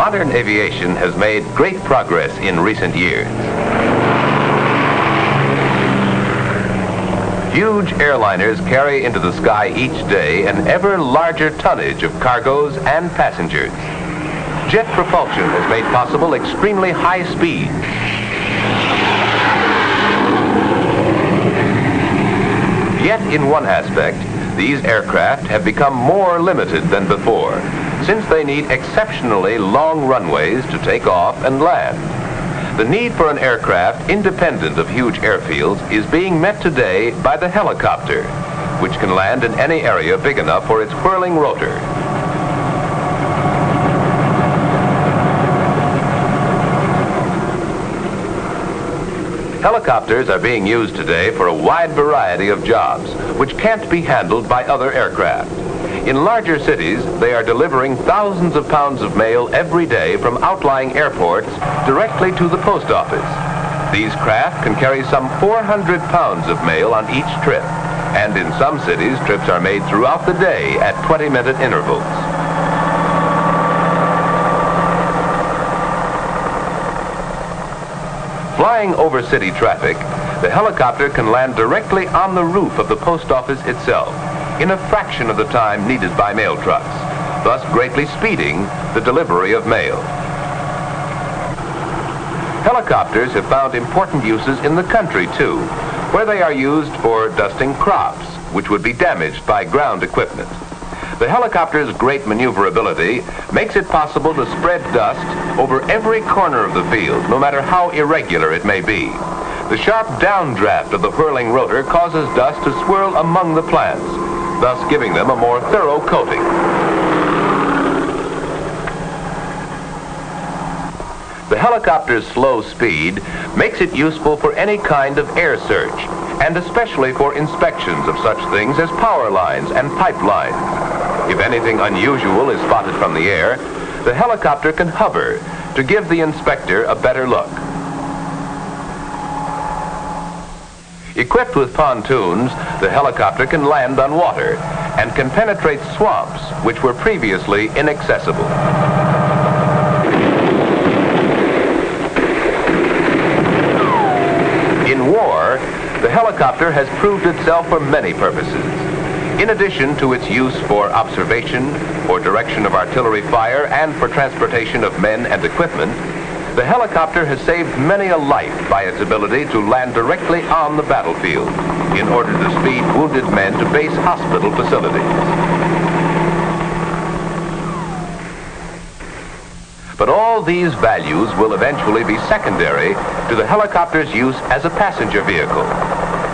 Modern aviation has made great progress in recent years. Huge airliners carry into the sky each day an ever larger tonnage of cargoes and passengers. Jet propulsion has made possible extremely high speed. Yet in one aspect, these aircraft have become more limited than before, since they need exceptionally long runways to take off and land. The need for an aircraft independent of huge airfields is being met today by the helicopter, which can land in any area big enough for its whirling rotor. Helicopters are being used today for a wide variety of jobs, which can't be handled by other aircraft. In larger cities, they are delivering thousands of pounds of mail every day from outlying airports directly to the post office. These craft can carry some 400 pounds of mail on each trip, and in some cities, trips are made throughout the day at 20-minute intervals. Flying over city traffic, the helicopter can land directly on the roof of the post office itself in a fraction of the time needed by mail trucks, thus greatly speeding the delivery of mail. Helicopters have found important uses in the country too, where they are used for dusting crops, which would be damaged by ground equipment. The helicopter's great maneuverability makes it possible to spread dust over every corner of the field, no matter how irregular it may be. The sharp downdraft of the whirling rotor causes dust to swirl among the plants, thus giving them a more thorough coating. The helicopter's slow speed makes it useful for any kind of air search, and especially for inspections of such things as power lines and pipelines. If anything unusual is spotted from the air, the helicopter can hover to give the inspector a better look. Equipped with pontoons, the helicopter can land on water and can penetrate swamps which were previously inaccessible. In war, the helicopter has proved itself for many purposes. In addition to its use for observation, for direction of artillery fire, and for transportation of men and equipment, the helicopter has saved many a life by its ability to land directly on the battlefield in order to speed wounded men to base hospital facilities. But all these values will eventually be secondary to the helicopter's use as a passenger vehicle.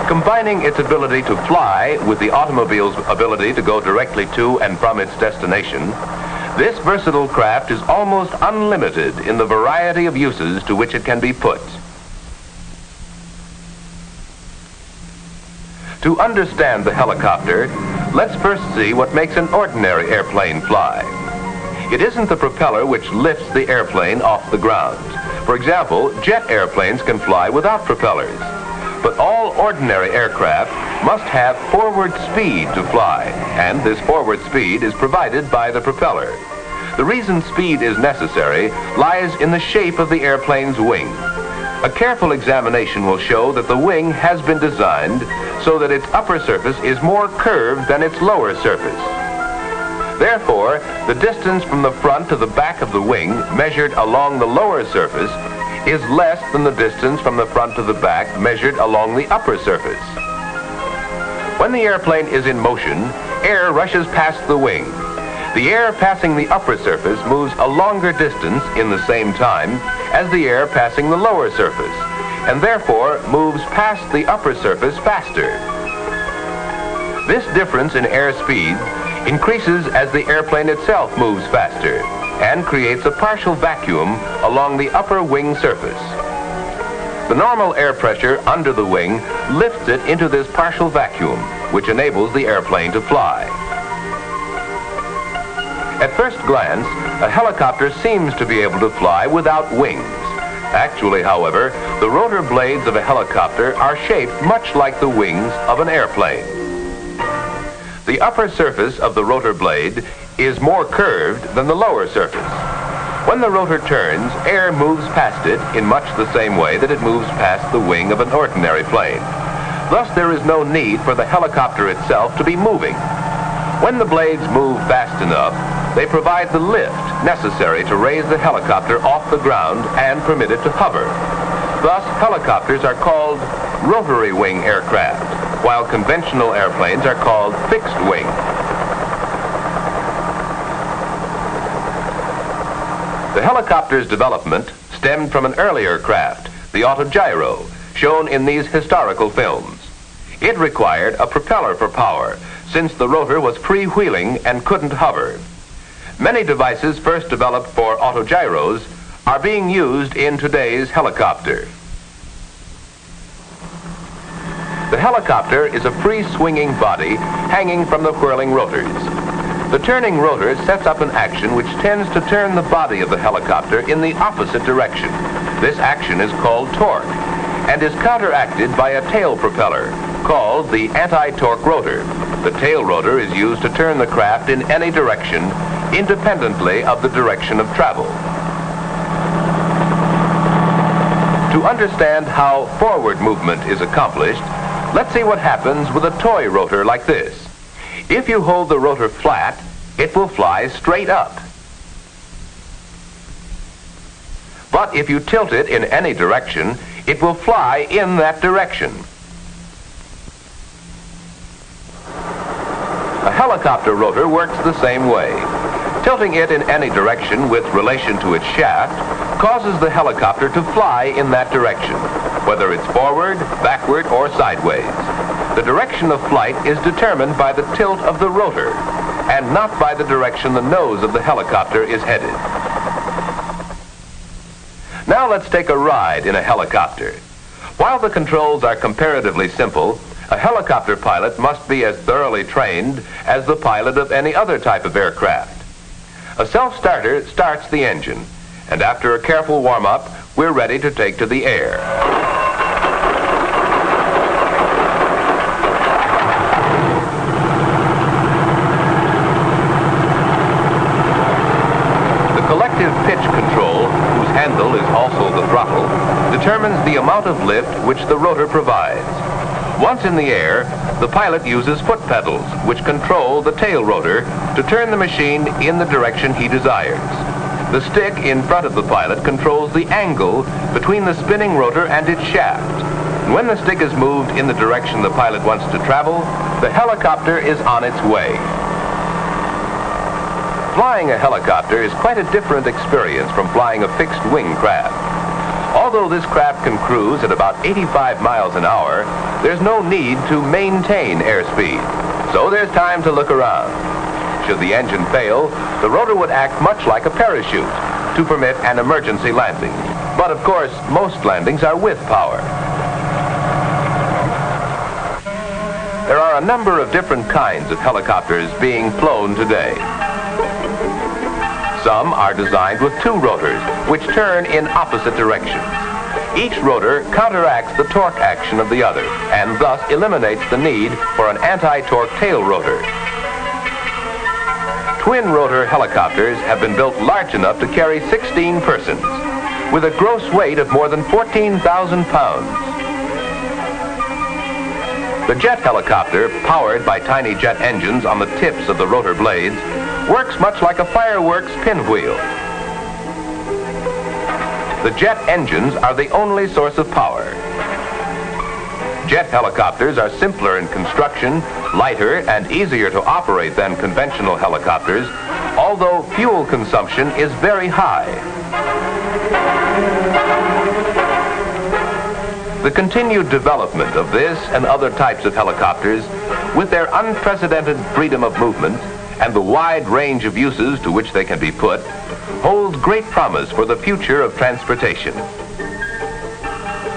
Combining its ability to fly with the automobile's ability to go directly to and from its destination, this versatile craft is almost unlimited in the variety of uses to which it can be put. To understand the helicopter, let's first see what makes an ordinary airplane fly. It isn't the propeller which lifts the airplane off the ground. For example, jet airplanes can fly without propellers. But all ordinary aircraft must have forward speed to fly, and this forward speed is provided by the propeller. The reason speed is necessary lies in the shape of the airplane's wing. A careful examination will show that the wing has been designed so that its upper surface is more curved than its lower surface. Therefore, the distance from the front to the back of the wing measured along the lower surface is less than the distance from the front to the back measured along the upper surface. When the airplane is in motion, air rushes past the wing. The air passing the upper surface moves a longer distance in the same time as the air passing the lower surface, and therefore moves past the upper surface faster. This difference in air speed increases as the airplane itself moves faster, and creates a partial vacuum along the upper wing surface. The normal air pressure under the wing lifts it into this partial vacuum, which enables the airplane to fly. At first glance, a helicopter seems to be able to fly without wings. Actually, however, the rotor blades of a helicopter are shaped much like the wings of an airplane. The upper surface of the rotor blade is more curved than the lower surface. When When the rotor turns, air moves past it in much the same way that it moves past the wing of an ordinary plane. Thus, there is no need for the helicopter itself to be moving. When the blades move fast enough, they provide the lift necessary to raise the helicopter off the ground and permit it to hover. Thus, helicopters are called rotary wing aircraft, while conventional airplanes are called fixed wing. The helicopter's development stemmed from an earlier craft, the autogyro, shown in these historical films. It required a propeller for power, since the rotor was freewheeling and couldn't hover. Many devices first developed for autogyros are being used in today's helicopter. The helicopter is a free-swinging body hanging from the whirling rotors. The turning rotor sets up an action which tends to turn the body of the helicopter in the opposite direction. This action is called torque and is counteracted by a tail propeller called the anti-torque rotor. The tail rotor is used to turn the craft in any direction independently of the direction of travel. To understand how forward movement is accomplished, let's see what happens with a toy rotor like this. If you hold the rotor flat, it will fly straight up. But if you tilt it in any direction, it will fly in that direction. A helicopter rotor works the same way. Tilting it in any direction with relation to its shaft causes the helicopter to fly in that direction, whether it's forward, backward, or sideways. The direction of flight is determined by the tilt of the rotor, and not by the direction the nose of the helicopter is headed. Now let's take a ride in a helicopter. While the controls are comparatively simple, a helicopter pilot must be as thoroughly trained as the pilot of any other type of aircraft. A self-starter starts the engine, and after a careful warm-up, we're ready to take to the air. The collective pitch control, whose handle is also the throttle, determines the amount of lift which the rotor provides. Once in the air, the pilot uses foot pedals, which control the tail rotor to turn the machine in the direction he desires. The stick in front of the pilot controls the angle between the spinning rotor and its shaft. And when the stick is moved in the direction the pilot wants to travel, the helicopter is on its way. Flying a helicopter is quite a different experience from flying a fixed-wing craft. Although this craft can cruise at about 85 miles an hour, there's no need to maintain airspeed, so there's time to look around. Should the engine fail, the rotor would act much like a parachute to permit an emergency landing. But of course, most landings are with power. There are a number of different kinds of helicopters being flown today. Some are designed with two rotors, which turn in opposite directions. Each rotor counteracts the torque action of the other, and thus eliminates the need for an anti-torque tail rotor. Twin rotor helicopters have been built large enough to carry 16 persons, with a gross weight of more than 14,000 pounds. The jet helicopter, powered by tiny jet engines on the tips of the rotor blades, works much like a fireworks pinwheel. The jet engines are the only source of power. Jet helicopters are simpler in construction, lighter, and easier to operate than conventional helicopters, although fuel consumption is very high. The continued development of this and other types of helicopters, with their unprecedented freedom of movement and the wide range of uses to which they can be put, holds great promise for the future of transportation.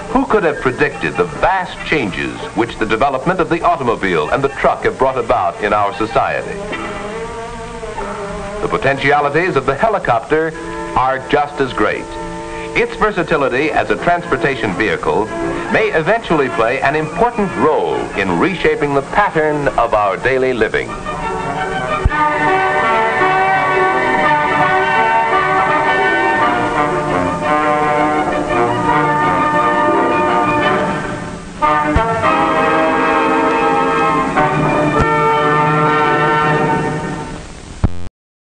Who could have predicted the vast changes which the development of the automobile and the truck have brought about in our society? The potentialities of the helicopter are just as great. Its versatility as a transportation vehicle may eventually play an important role in reshaping the pattern of our daily living.